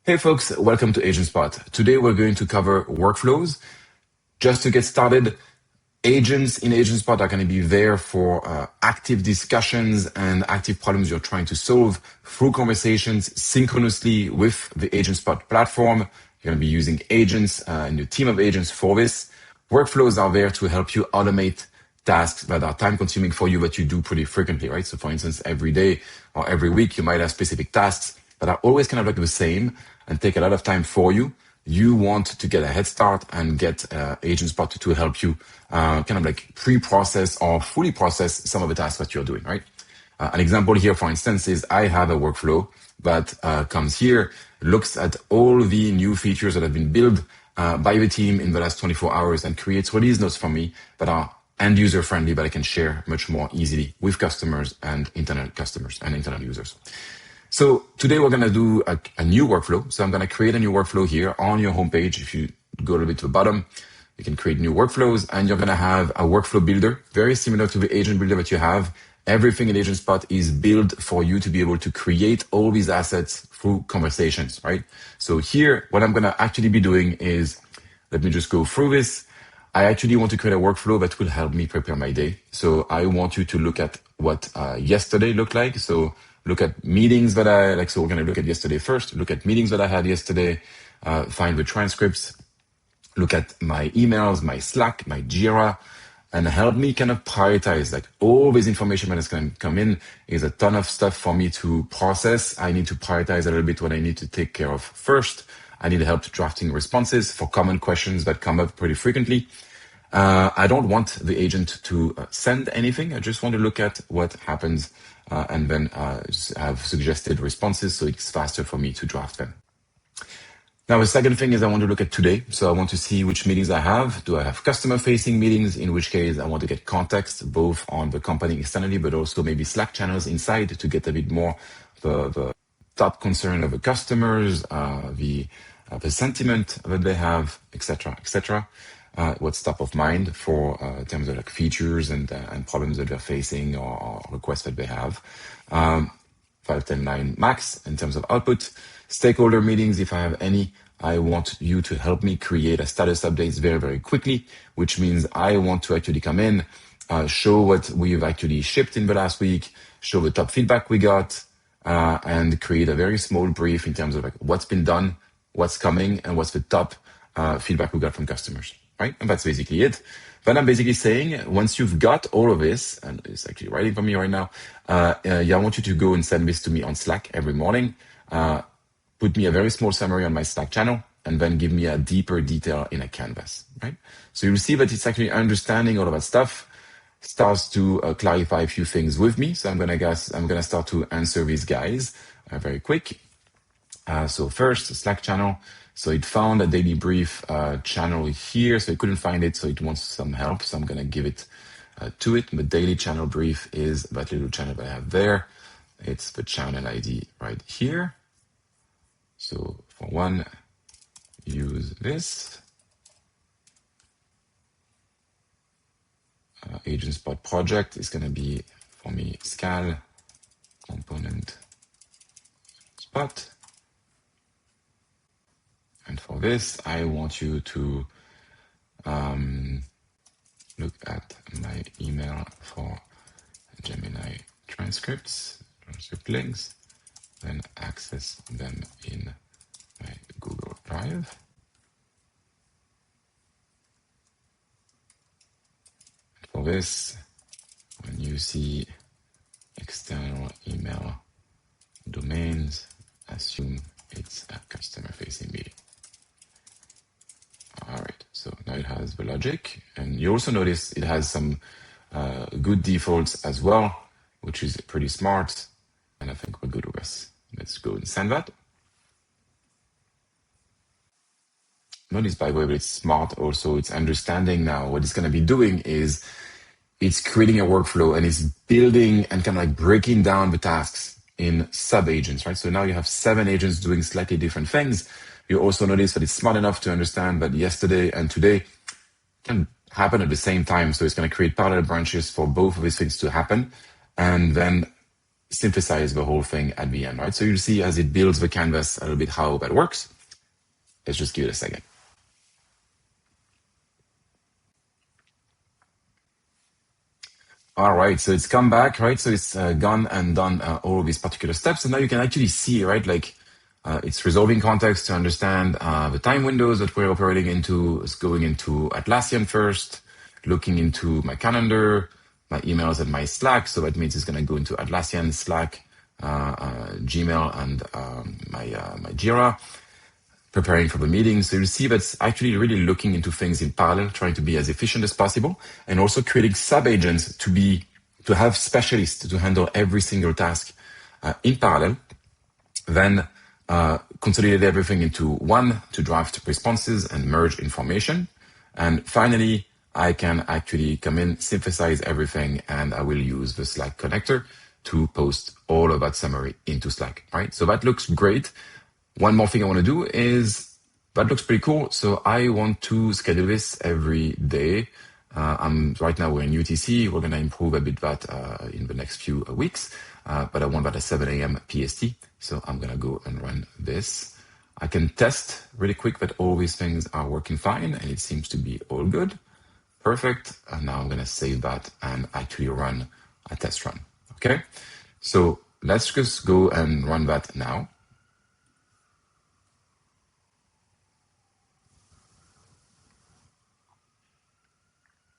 Hey folks, welcome to AgentSpot. Today we're going to cover workflows. Just to get started, agents in AgentSpot are going to be there for active discussions and active problems you're trying to solve through conversations synchronously with the AgentSpot platform. You're going to be using agents and your team of agents for this. Workflows are there to help you automate tasks that are time consuming for you that you do pretty frequently, right? So for instance, every day or every week, you might have specific tasks that are always kind of like the same and take a lot of time for you. You want to get a head start and get AgentSpot to help you kind of like pre-process or fully process some of the tasks that you're doing, right? An example here, for instance, is I have a workflow that comes here, looks at all the new features that have been built by the team in the last 24 hours and creates release notes for me that are end user friendly, that I can share much more easily with customers and internal customers and internal users. So today we're going to do a new workflow. So I'm going to create a new workflow here on your homepage. If you go a little bit to the bottom, you can create new workflows and you're going to have a workflow builder, very similar to the agent builder that you have. Everything in AgentSpot is built for you to be able to create all these assets through conversations, right? So here, what I'm going to actually be doing is, let me just go through this. I actually want to create a workflow that will help me prepare my day. So I want you to look at what yesterday looked like. So look at meetings that I like. So we're going to look at yesterday first, look at meetings that I had yesterday, find the transcripts, look at my emails, my Slack, my Jira, and help me kind of prioritize like all this information that is going to come in is a ton of stuff for me to process. I need to prioritize a little bit what I need to take care of first. I need help drafting responses for common questions that come up pretty frequently. I don't want the agent to send anything. I just want to look at what happens and then have suggested responses so it's faster for me to draft them. Now, the second thing is I want to look at today. So I want to see which meetings I have. Do I have customer-facing meetings? In which case, I want to get context both on the company externally, but also maybe Slack channels inside to get a bit more the top concern of the customers, the sentiment that they have, etc., etc. What's top of mind for in terms of like features and problems that they're facing or requests that they have. 5, 10, 9 max in terms of output. Stakeholder meetings, if I have any, I want you to help me create a status updates very, very quickly, which means I want to actually come in, show what we've actually shipped in the last week, show the top feedback we got, and create a very small brief in terms of like what's been done, what's coming, and what's the top feedback we got from customers. Right? And that's basically it. But I'm basically saying, once you've got all of this, and it's actually writing for me right now, I want you to go and send this to me on Slack every morning. Put me a very small summary on my Slack channel, and then give me a deeper detail in a canvas, right? So you'll see that it's actually understanding all of that stuff, starts to clarify a few things with me. So I'm gonna start to answer these guys very quick. So first, Slack channel. So it found a daily brief channel here, so it couldn't find it, so it wants some help. So I'm going to give it to it. The daily channel brief is that little channel that I have there. It's the channel ID right here. So for one, use this. AgentSpot project is going to be, for me, scal component spot. And for this, I want you to look at my email for Gemini transcript links, then access them in my Google Drive. And for this, when you see external email domains, assume it's a customer-facing meeting. All right, so now it has the logic, and you also notice it has some good defaults as well, which is pretty smart, and I think we're good with this. Let's go and send that. Notice, by the way, that it's smart also. It's understanding now what it's going to be doing is it's creating a workflow and it's building and kind of like breaking down the tasks in sub-agents, right? So now you have 7 agents doing slightly different things. You also notice that it's smart enough to understand that yesterday and today can happen at the same time. So it's going to create parallel branches for both of these things to happen. And then synthesize the whole thing at the end, right? So you'll see as it builds the canvas a little bit how that works. Let's just give it a second. All right, so it's come back, right? So it's gone and done all of these particular steps. And now you can actually see, right, like it's resolving context to understand the time windows that we're operating into. It's going into Atlassian first, looking into my calendar, my emails, and my Slack. So that means it's going to go into Atlassian, Slack, Gmail, and my Jira, preparing for the meeting. So you'll see that's actually really looking into things in parallel, trying to be as efficient as possible, and also creating sub-agents to have specialists to handle every single task in parallel. Then consolidate everything into one to draft responses and merge information. And finally, I can actually come in, synthesize everything, and I will use the Slack connector to post all of that summary into Slack, right? So that looks great. One more thing I want to do is, that looks pretty cool. So I want to schedule this every day. Right now we're in UTC. We're going to improve a bit that in the next few weeks. But I want that at 7 a.m. PST. So I'm going to go and run this. I can test really quick that all these things are working fine, and it seems to be all good. Perfect. And now I'm going to save that and actually run a test run. Okay. So let's just go and run that now.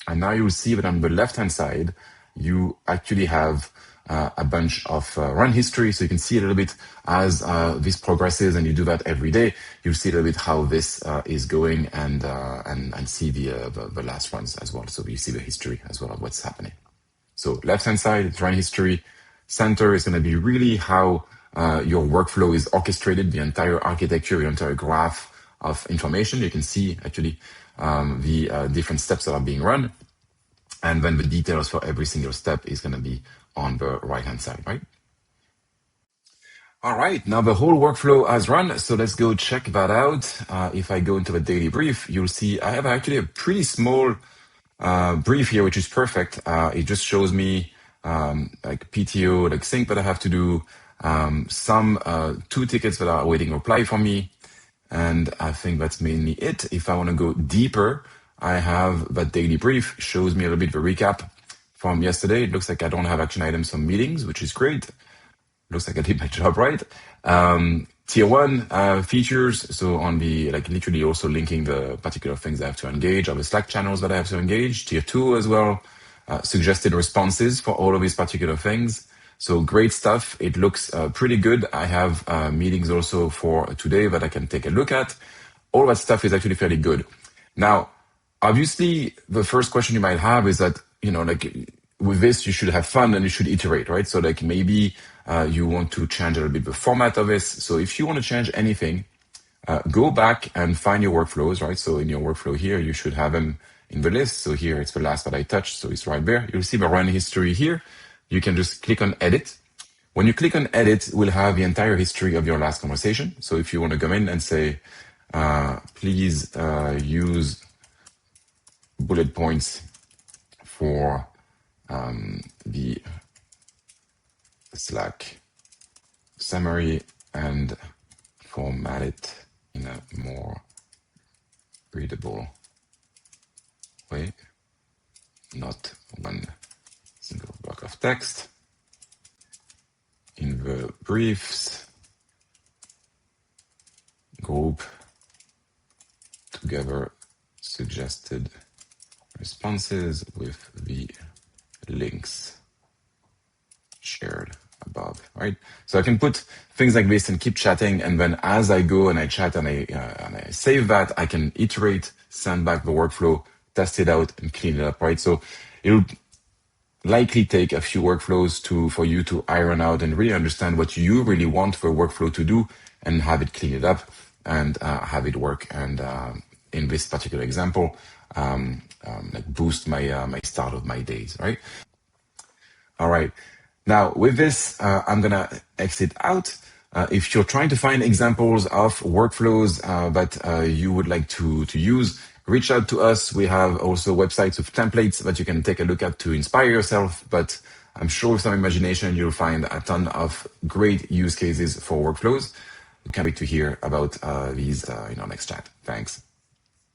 And now you'll see that on the left-hand side, you actually have a bunch of run history. So you can see a little bit as this progresses, and you do that every day. You'll see a little bit how this is going, and see the last runs as well. So you see the history as well of what's happening. So left-hand side, it's run history. Center is going to be really how your workflow is orchestrated, the entire architecture, your entire graph of information. You can see actually the different steps that are being run. And then the details for every single step is going to be on the right-hand side, right? All right, now the whole workflow has run. So let's go check that out. If I go into the daily brief, you'll see I have actually a pretty small brief here, which is perfect. It just shows me like PTO, like sync that I have to do, some 2 tickets that are awaiting reply from me. And I think that's mainly it. If I want to go deeper, I have that daily brief, shows me a little bit the recap from yesterday. It looks like I don't have action items on meetings, which is great. Looks like I did my job right. Tier 1 features. So on the, like literally also linking the particular things I have to engage, or the Slack channels that I have to engage. Tier 2 as well. Suggested responses for all of these particular things. So great stuff. It looks pretty good. I have meetings also for today that I can take a look at. All that stuff is actually fairly good. Now, obviously, the first question you might have is that, like with this, you should have fun and you should iterate, right? So like maybe you want to change a little bit the format of this. So if you want to change anything, go back and find your workflows, right? So in your workflow here, you should have them in the list. So here it's the last that I touched. So it's right there. You'll see the run history here. You can just click on edit. When you click on edit, we'll have the entire history of your last conversation. So if you want to come in and say, please use bullet points for the Slack summary and format it in a more readable way, not one single block of text. In the briefs, group together suggested responses with the links shared above, right? So I can put things like this and keep chatting, and then as I go and I chat and I save that, I can iterate, send back the workflow, test it out, and clean it up, right? So it'll likely take a few workflows for you to iron out and really understand what you really want for a workflow to do, and have it clean it up and have it work. And in this particular example, like boost my start of my days, right? All right. Now with this, I'm gonna exit out. If you're trying to find examples of workflows that you would like to use, reach out to us. We have also websites with templates that you can take a look at to inspire yourself. But I'm sure with some imagination, you'll find a ton of great use cases for workflows. We can't wait to hear about these in our next chat. Thanks.